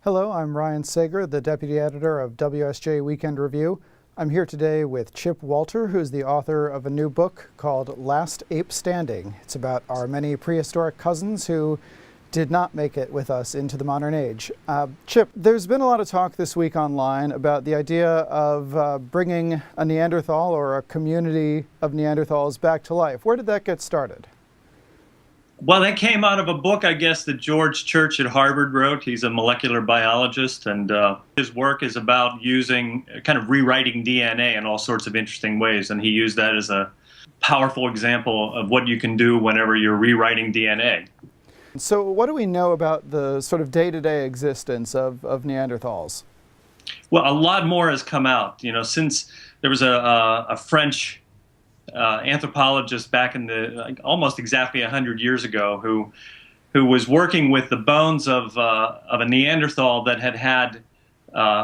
Hello, I'm Ryan Sager, the Deputy Editor of WSJ Weekend Review. I'm here today with Chip Walter, who's the author of a new book called Last Ape Standing. It's about our many prehistoric cousins who did not make it with us into the modern age. Chip, there's been a lot of talk this week online about the idea of bringing a Neanderthal or a community of Neanderthals back to life. Where did that get started? Well, that came out of a book, I guess, that George Church at Harvard wrote. He's a molecular biologist, and his work is about using, kind of rewriting DNA in all sorts of interesting ways. And he used that as a powerful example of what you can do whenever you're rewriting DNA. So what do we know about the sort of day-to-day existence of Neanderthals? Well, a lot more has come out. Since there was a French anthropologist back in the almost exactly 100 years ago who was working with the bones of a Neanderthal that had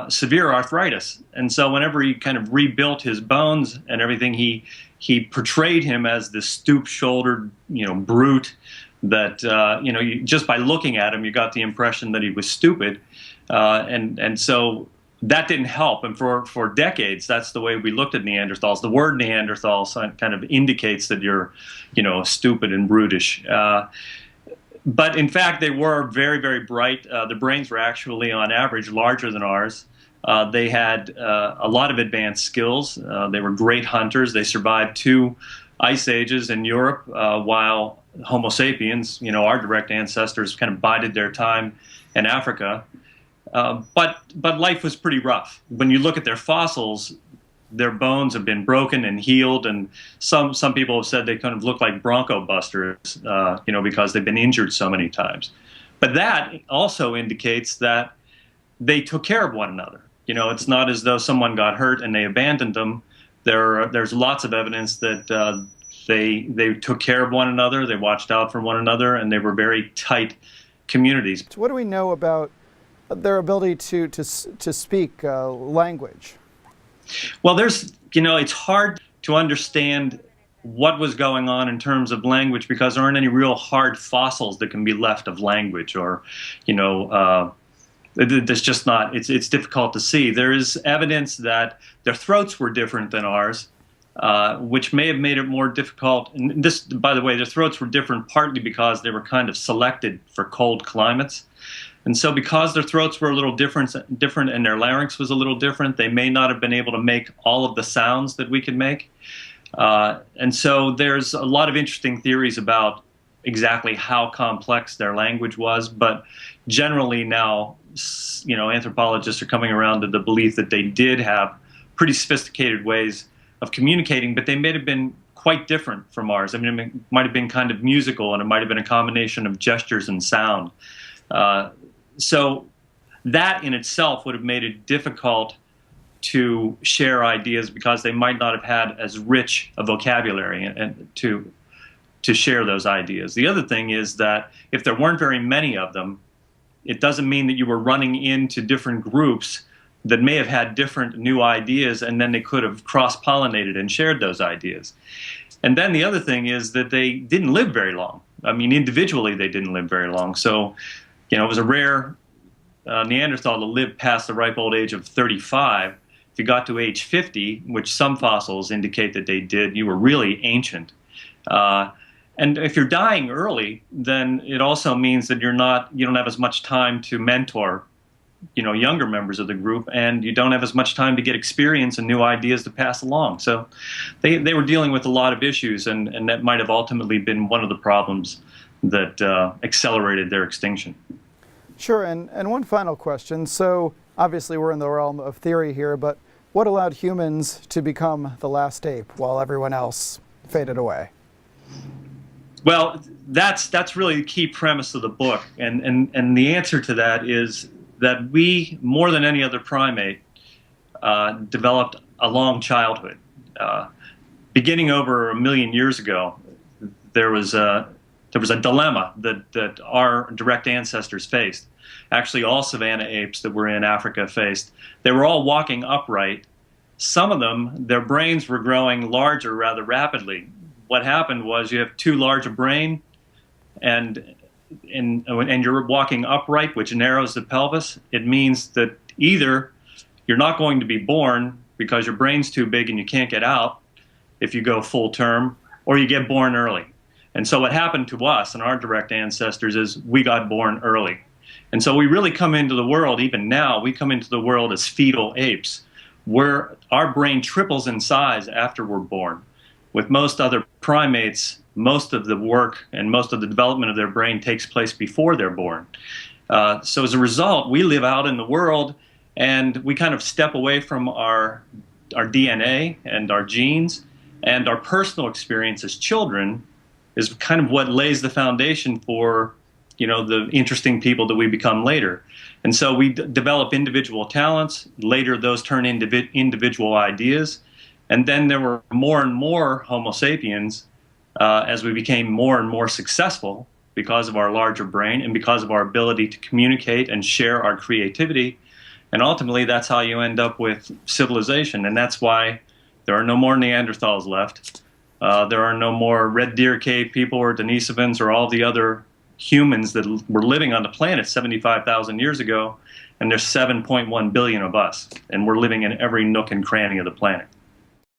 severe arthritis, and so whenever he kind of rebuilt his bones and everything, he portrayed him as this stoop-shouldered brute that just by looking at him you got the impression that he was stupid, and so that didn't help. And for decades, that's the way we looked at Neanderthals. The word Neanderthal kind of indicates that you're, stupid and brutish. But in fact, they were very, very bright. Their brains were actually, on average, larger than ours. They had a lot of advanced skills. They were great hunters. They survived 2 ice ages in Europe, while Homo sapiens, our direct ancestors, kind of bided their time in Africa. But life was pretty rough. When you look at their fossils, their bones have been broken and healed, and some people have said they kind of look like bronco busters, because they've been injured so many times. But that also indicates that they took care of one another. It's not as though someone got hurt and they abandoned them. There's lots of evidence that they took care of one another, they watched out for one another, and they were very tight communities. So what do we know about their ability to speak language? Well, it's hard to understand what was going on in terms of language because there aren't any real hard fossils that can be left of language, or, there's just not, it's difficult to see. There is evidence that their throats were different than ours, which may have made it more difficult. And this, by the way, their throats were different partly because they were kind of selected for cold climates. And so because their throats were a little different and their larynx was a little different, they may not have been able to make all of the sounds that we could make. And so there's a lot of interesting theories about exactly how complex their language was. But generally now, anthropologists are coming around to the belief that they did have pretty sophisticated ways of communicating, but they may have been quite different from ours. I mean, it might have been kind of musical, and it might have been a combination of gestures and sound. So that in itself would have made it difficult to share ideas because they might not have had as rich a vocabulary and to share those ideas. The other thing is that if there weren't very many of them, it doesn't mean that you were running into different groups that may have had different new ideas, and then they could have cross-pollinated and shared those ideas. And then the other thing is that they didn't live very long. I mean, individually they didn't live very long. So it was a rare Neanderthal to live past the ripe old age of 35. If you got to age 50, which some fossils indicate that they did, you were really ancient. And if you're dying early, then it also means that you don't have as much time to mentor, younger members of the group, and you don't have as much time to get experience and new ideas to pass along. So they were dealing with a lot of issues, and that might have ultimately been one of the problems that accelerated their extinction. Sure, and one final question. So obviously we're in the realm of theory here, but what allowed humans to become the last ape while everyone else faded away? Well, that's really the key premise of the book, and the answer to that is that we, more than any other primate, developed a long childhood. Beginning over 1 million years ago, there was a dilemma that our direct ancestors faced. Actually, all savanna apes that were in Africa faced. They were all walking upright. Some of them, their brains were growing larger rather rapidly. What happened was you have too large a brain, and and you're walking upright, which narrows the pelvis, it means that either you're not going to be born because your brain's too big and you can't get out if you go full term, or you get born early. And so what happened to us and our direct ancestors is we got born early. And so we really come into the world, even now, we come into the world as fetal apes, where our brain triples in size after we're born. With most other primates, most of the work and most of the development of their brain takes place before they're born. So as a result, we live out in the world and we kind of step away from our DNA and our genes, and our personal experience as children is kind of what lays the foundation for, you know, the interesting people that we become later. And so we develop individual talents. Later, those turn into individual ideas. And then there were more and more Homo sapiens as we became more and more successful because of our larger brain and because of our ability to communicate and share our creativity. And ultimately, that's how you end up with civilization. And that's why there are no more Neanderthals left. There are no more Red Deer Cave people or Denisovans or all the other humans that were living on the planet 75,000 years ago. And there's 7.1 billion of us. And we're living in every nook and cranny of the planet.